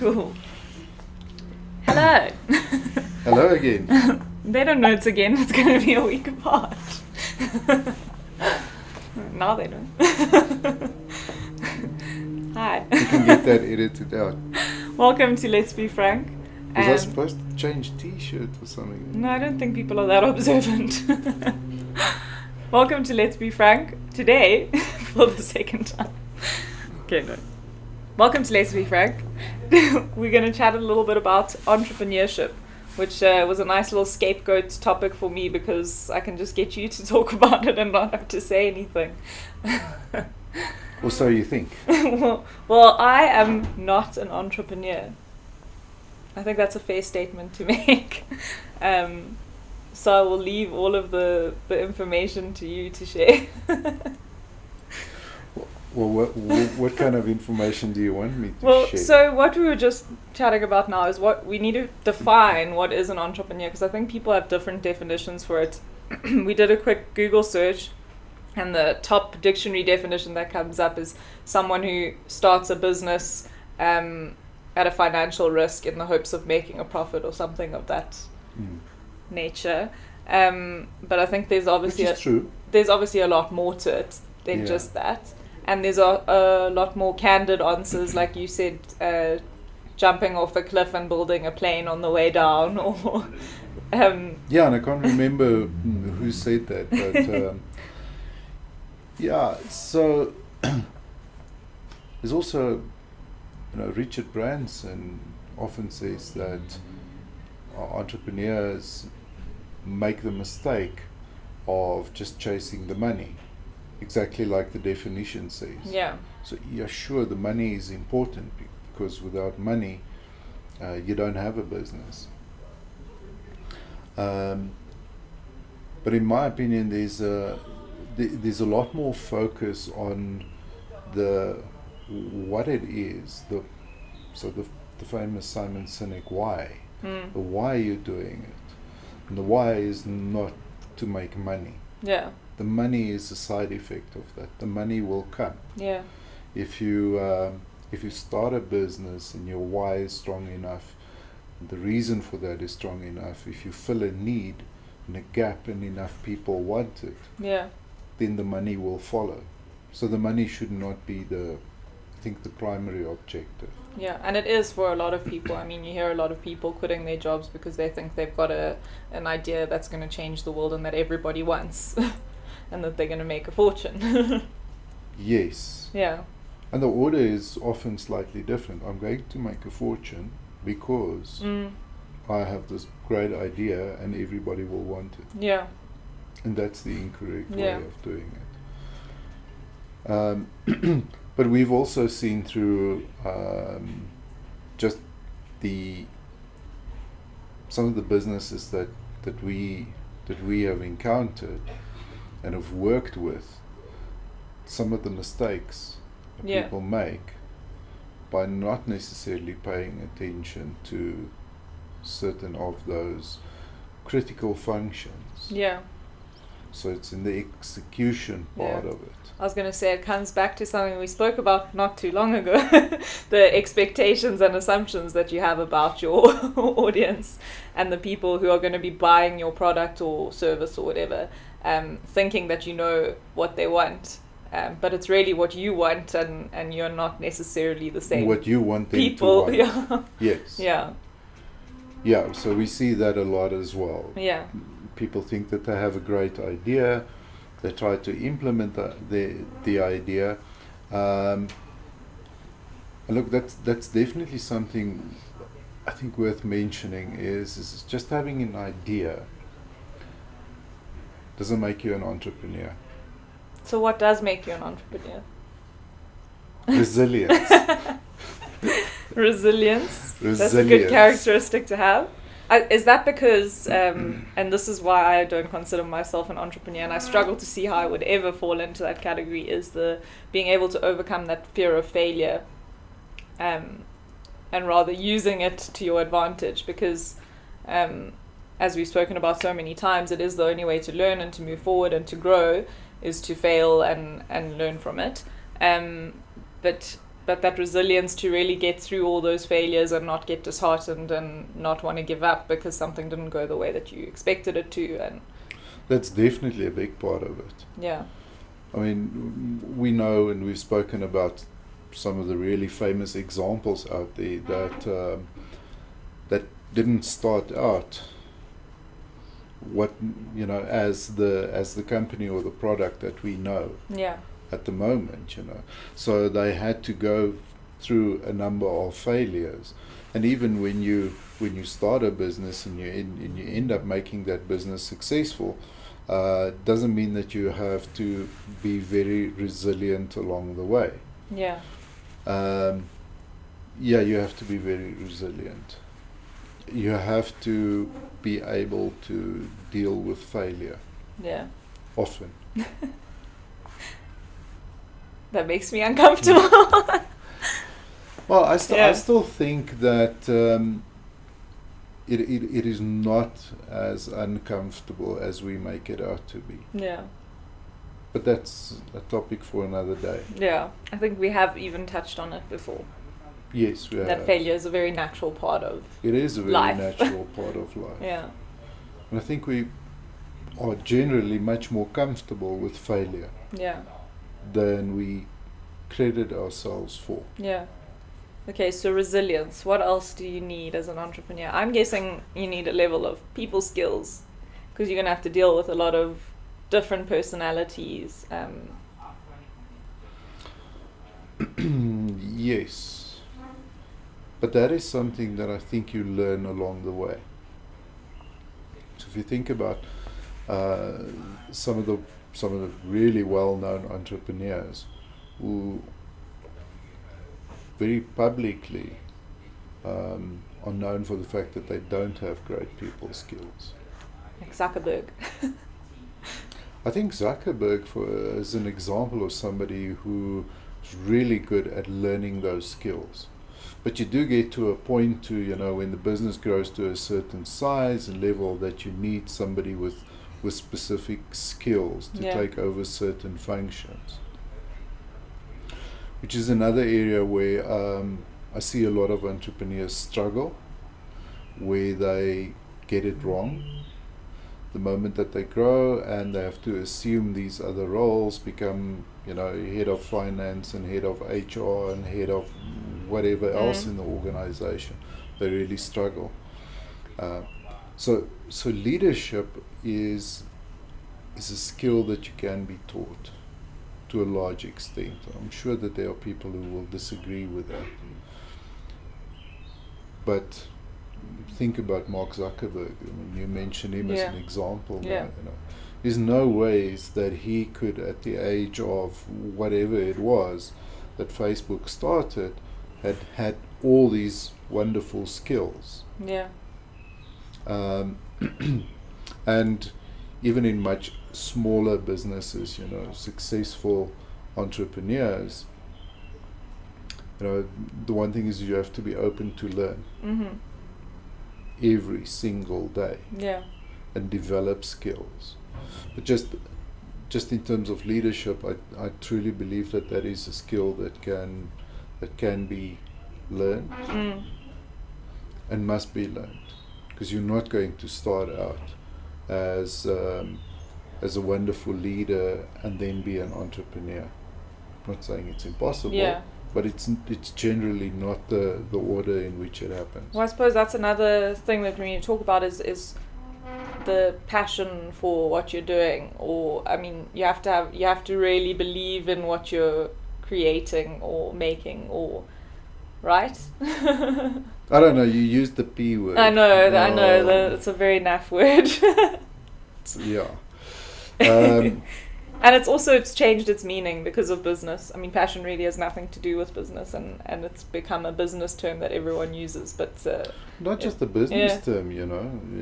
Cool. Hello. Hello again. They don't know it's again. It's going to be a week apart. Now they know. Hi. You can get that edited out. Welcome to Let's Be Frank. Was I supposed to change t-shirt or something? No, I don't think people are that observant. Welcome to Let's Be Frank. Today, for the second time. Okay, no. Welcome to Let's Be Frank. We're going to chat a little bit about entrepreneurship, which was a nice little scapegoat topic for me because I can just get you to talk about it and not have to say anything. Or so you think. Well, I am not an entrepreneur. I think that's a fair statement to make. So I will leave all of the information to you to share. Well, what kind of information do you want me to share? So what we were just chatting about now is what we need to define what is an entrepreneur, because I think people have different definitions for it. We did a quick Google search, and the top dictionary definition that comes up is someone who starts a business at a financial risk in the hopes of making a profit or something of that nature. But I think there's obviously a lot more to it than just that. And there's a lot more candid answers, like you said, jumping off a cliff and building a plane on the way down, or yeah, and I can't remember who said that, but yeah. So there's also, Richard Branson often says that entrepreneurs make the mistake of just chasing the money. Exactly like the definition says. Yeah. So yeah, sure, the money is important because without money, you don't have a business. But in my opinion, there's a lot more focus on what it is. The famous Simon Sinek why. The why you're doing it, and the why is not to make money. Yeah. The money is a side effect of that. The money will come. Yeah. If you start a business and your why is strong enough, the reason for that is strong enough, if you fill a need and a gap and enough people want it, then the money will follow. So the money should not be the primary objective. Yeah, and it is for a lot of people. I mean, you hear a lot of people quitting their jobs because they think they've got an idea that's going to change the world and that everybody wants. And that they're going to make a fortune. Yes. Yeah. And the order is often slightly different. I'm going to make a fortune because I have this great idea and everybody will want it. Yeah. And that's the incorrect way of doing it. But we've also seen through just some of the businesses that we have encountered and have worked with, some of the mistakes that people make by not necessarily paying attention to certain of those critical functions. Yeah. So it's in the execution part of it. I was going to say, it comes back to something we spoke about not too long ago, the expectations and assumptions that you have about your audience and the people who are going to be buying your product or service or whatever, thinking that you know what they want. But it's really what you want, and you're not necessarily the same what you want them people. To want. Yes. Yeah. Yeah, so we see that a lot as well. Yeah. People think that they have a great idea. They try to implement the idea. And look, that's definitely something I think worth mentioning is just having an idea doesn't make you an entrepreneur. So what does make you an entrepreneur? Resilience. Resilience. That's a good characteristic to have. Is that because, and this is why I don't consider myself an entrepreneur, and I struggle to see how I would ever fall into that category, is the being able to overcome that fear of failure, and rather using it to your advantage, because as we've spoken about so many times, it is the only way to learn and to move forward and to grow, is to fail and learn from it. But but that resilience to really get through all those failures and not get disheartened and not want to give up because something didn't go the way that you expected it to. And that's definitely a big part of it. Yeah. I mean, we know, and we've spoken about some of the really famous examples out there that that didn't start out as the company or the product that we know at the moment, So they had to go through a number of failures, and even when you start a business and you end up making that business successful, doesn't mean that you have to be very resilient along the way. Yeah. You have to be very resilient. You have to be able to deal with failure. Yeah. Often. That makes me uncomfortable. Well, I still think that it is not as uncomfortable as we make it out to be. Yeah. But that's a topic for another day. Yeah, I think we have even touched on it before. Yes, we have. That failure is a very natural part of It is a very life. natural part of life. Yeah. And I think we are generally much more comfortable with failure than we credit ourselves for. Yeah. Okay, so resilience. What else do you need as an entrepreneur? I'm guessing you need a level of people skills, because you're going to have to deal with a lot of different personalities. Yes. But that is something that I think you learn along the way. So if you think about some of the really well-known entrepreneurs who very publicly are known for the fact that they don't have great people skills. Like Zuckerberg. I think Zuckerberg is an example of somebody who is really good at learning those skills. But you do get to a point when the business grows to a certain size and level that you need somebody with specific skills to take over certain functions. Which is another area where I see a lot of entrepreneurs struggle, where they get it wrong the moment that they grow, and they have to assume these other roles, become head of finance and head of HR and head of whatever else in the organization. They really struggle. So leadership is a skill that you can be taught to a large extent. I'm sure that there are people who will disagree with that. But think about Mark Zuckerberg. I mean, you mentioned him as an example. There's no ways that he could, at the age of whatever it was that Facebook started, had all these wonderful skills. Yeah. And even in much smaller businesses, successful entrepreneurs, the one thing is you have to be open to learn every single day and develop skills. But just in terms of leadership, I truly believe that is a skill that can be learned and must be learned, because you're not going to start out as a wonderful leader and then be an entrepreneur. I'm not saying it's impossible, but it's generally not the order in which it happens. Well, I suppose that's another thing that we need to talk about is the passion for what you're doing. Or I mean, you have to really believe in what you're creating or making, or right? I don't know. You used the P word. I know. It's a very naff word. And it's changed its meaning because of business. I mean, passion really has nothing to do with business, and it's become a business term that everyone uses. But not just a business term,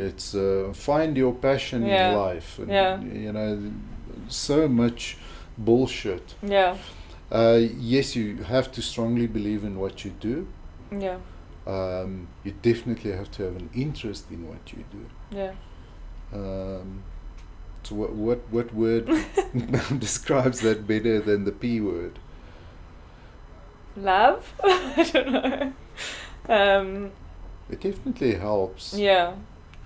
it's find your passion in life. And, so much bullshit. Yeah. Yes, you have to strongly believe in what you do. Yeah. You definitely have to have an interest in what you do. Yeah. So what word describes that better than the P word? love. I don't know. It definitely helps. Yeah.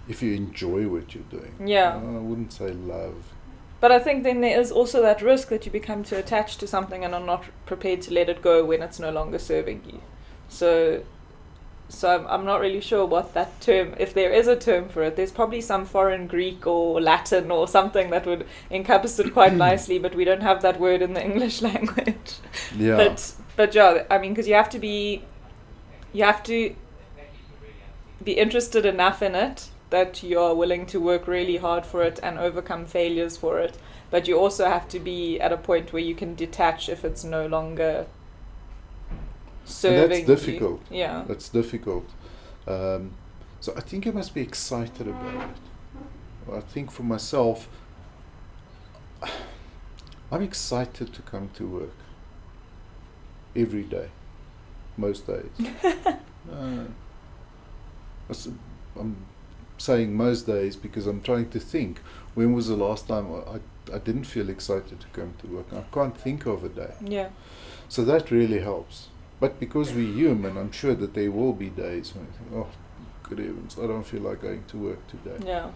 If you enjoy what you're doing. Yeah. I wouldn't say love. But I think then there is also that risk that you become too attached to something and are not prepared to let it go when it's no longer serving you. So I'm not really sure what that term, if there is a term for it. There's probably some foreign Greek or Latin or something that would encompass it quite nicely, but we don't have that word in the English language. Yeah. But yeah, I mean, because you have to be interested enough in it that you're willing to work really hard for it and overcome failures for it. But you also have to be at a point where you can detach if it's no longer serving. And that's difficult. You. Yeah. That's difficult. So I think you must be excited about it. I think for myself, I'm excited to come to work every day, most days. I'm saying most days because I'm trying to think, when was the last time I didn't feel excited to come to work? I can't think of a day. Yeah. So that really helps. But because we're human, I'm sure that there will be days when I think, oh, good heavens, I don't feel like going to work today. Yeah.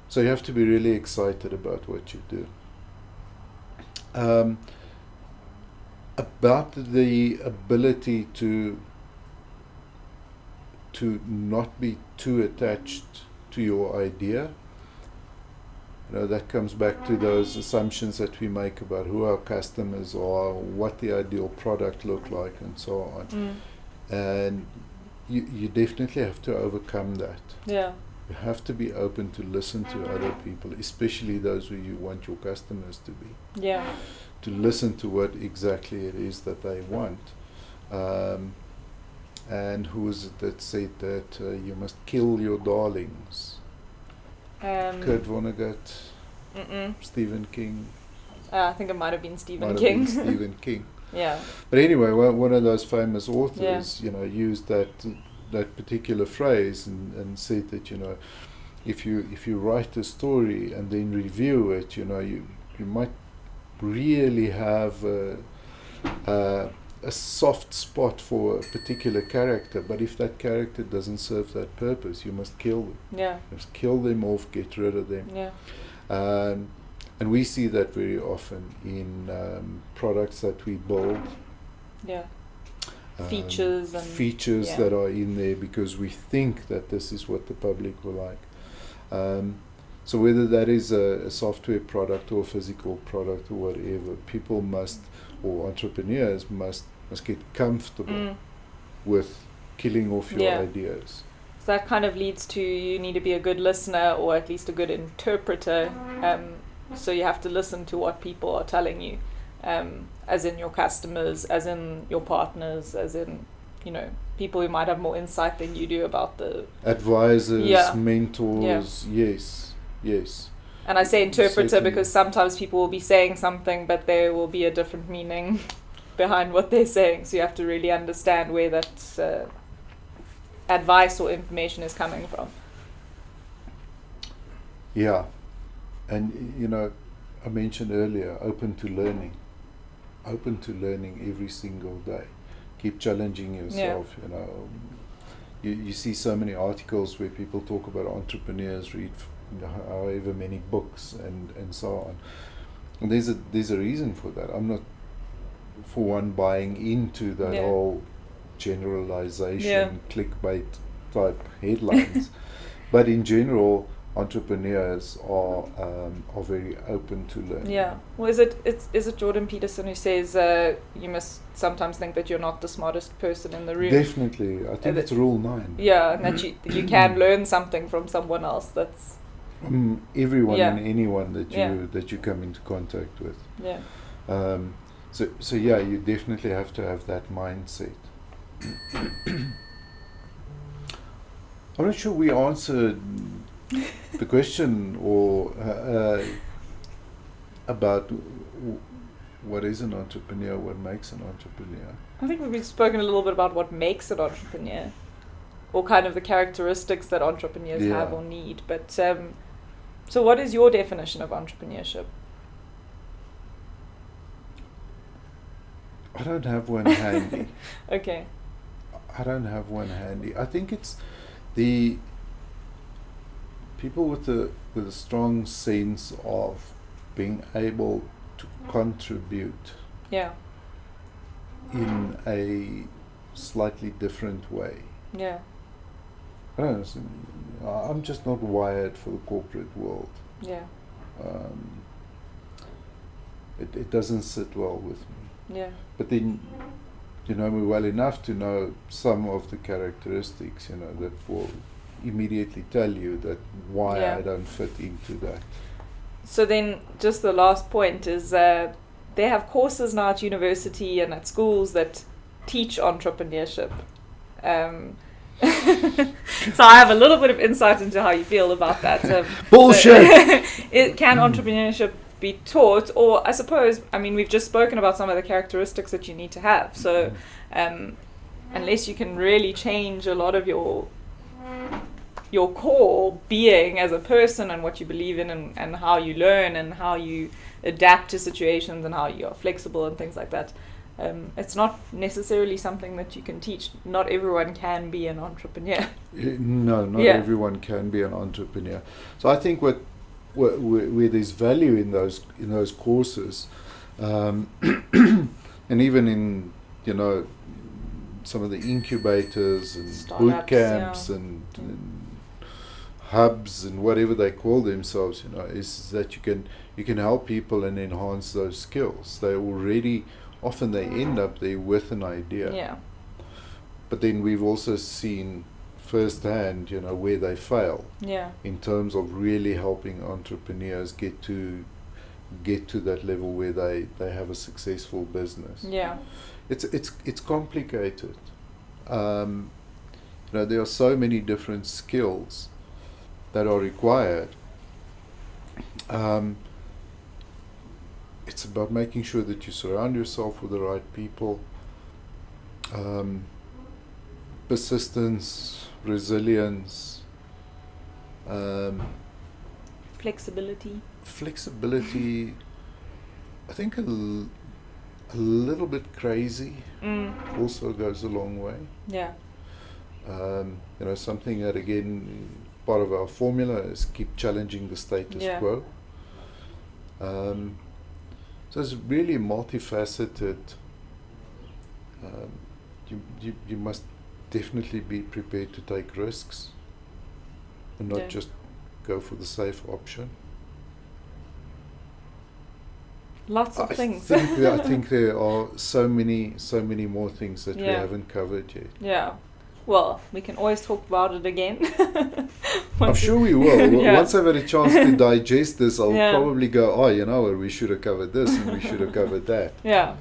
So you have to be really excited about what you do. About the ability to not be too attached to your idea. That comes back to those assumptions that we make about who our customers are, what the ideal product look like, and so on. And you definitely have to overcome that. Yeah. You have to be open to listen to other people, especially those who you want your customers to be. Yeah. To listen to what exactly it is that they want. And who is it that said that you must kill your darlings? Kurt Vonnegut, Stephen King. I think it might have been Stephen King. King. Stephen King. Yeah. But anyway, one of those famous authors, used that particular phrase and said that if you write a story and then review it, you might really have a soft spot for a particular character, but if that character doesn't serve that purpose, you must kill them. Yeah. You must kill them off, get rid of them. Yeah. And we see that very often in products that we build. Yeah. Features that are in there because we think that this is what the public will like. So whether that is a software product or a physical product or whatever, people must, or entrepreneurs must get comfortable with killing off your ideas. So that kind of leads to you need to be a good listener or at least a good interpreter. So you have to listen to what people are telling you, as in your customers, as in your partners, as in, people who might have more insight than you do about the... Advisors, mentors, yes. And I say interpreter Certainly. because sometimes people will be saying something, but there will be a different meaning behind what they're saying. So you have to really understand where that advice or information is coming from. Yeah. And, I mentioned earlier, open to learning every single day. Keep challenging yourself, You see so many articles where people talk about entrepreneurs, read however many books and so on. And there's a reason for that. I'm not, for one, buying into that whole generalization, clickbait type headlines. But in general, entrepreneurs are very open to learning. Yeah. Well, is it Jordan Peterson who says you must sometimes think that you're not the smartest person in the room? Definitely. I think it's Rule 9. Yeah, and that you can learn something from someone else. That's everyone and anyone that you come into contact with. Yeah. So you definitely have to have that mindset. I'm not sure we answered the question or about what is an entrepreneur, what makes an entrepreneur. I think we've spoken a little bit about what makes an entrepreneur, or kind of the characteristics that entrepreneurs have or need. But so what is your definition of entrepreneurship? I don't have one handy. Okay. I don't have one handy. I think it's the people with a strong sense of being able to contribute Yeah. in a slightly different way. Yeah. I don't know. I'm just not wired for the corporate world. Yeah. It doesn't sit well with me. Yeah. But then, you know me well enough to know some of the characteristics, you know, that will immediately tell you that why Yeah. I don't fit into that. So then, just the last point is they have courses now at university and at schools that teach entrepreneurship. So I have a little bit of insight into how you feel about that. Bullshit! Can entrepreneurship be taught? Or I suppose, I mean, we've just spoken about some of the characteristics that you need to have. So unless you can really change a lot of your core being as a person and what you believe in and how you learn and how you adapt to situations and how you are flexible and things like that, it's not necessarily something that you can teach. Not everyone can be an entrepreneur. No, not Yeah. everyone can be an entrepreneur. So I think where there's value in those courses, and even in, you know, some of the incubators and Startups, boot camps yeah. and hubs and whatever they call themselves, you know, is that you can help people and enhance those skills. Often they end up there with an idea. Yeah. But then we've also seen firsthand, you know, where they fail. Yeah. In terms of really helping entrepreneurs get to that level where they have a successful business. Yeah. It's complicated. You know, there are so many different skills that are required. It's about making sure that you surround yourself with the right people. Persistence, resilience, flexibility. I think a little bit crazy also goes a long way. Yeah. You know, something that, again, part of our formula is keep challenging the status quo. So it's really multifaceted. You must definitely be prepared to take risks and not just go for the safe option. Lots of things. I think there are so many more things that we haven't covered yet. Yeah. Well, we can always talk about it again. I'm sure we will. Yeah. Once I've had a chance to digest this, I'll Yeah. probably go, oh, you know what, we should have covered this and we should have covered that. Yeah.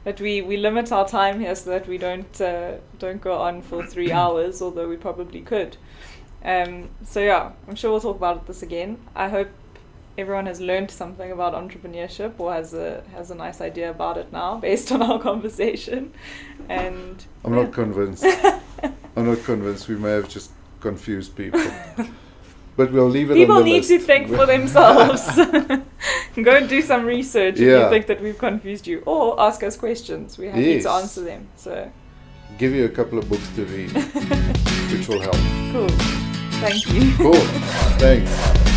But we limit our time here so that we don't go on for 3 hours, although we probably could. So yeah, I'm sure we'll talk about this again. I hope everyone has learned something about entrepreneurship or has a nice idea about it now based on our conversation. And I'm not convinced. I'm not convinced. We may have just confused people. But we'll leave it people on the need list. to think for themselves. Go and do some research if you think that we've confused you, or ask us questions. We're happy to answer them. So give you a couple of books to read, which will help. Cool. Thank you. Cool. Thanks.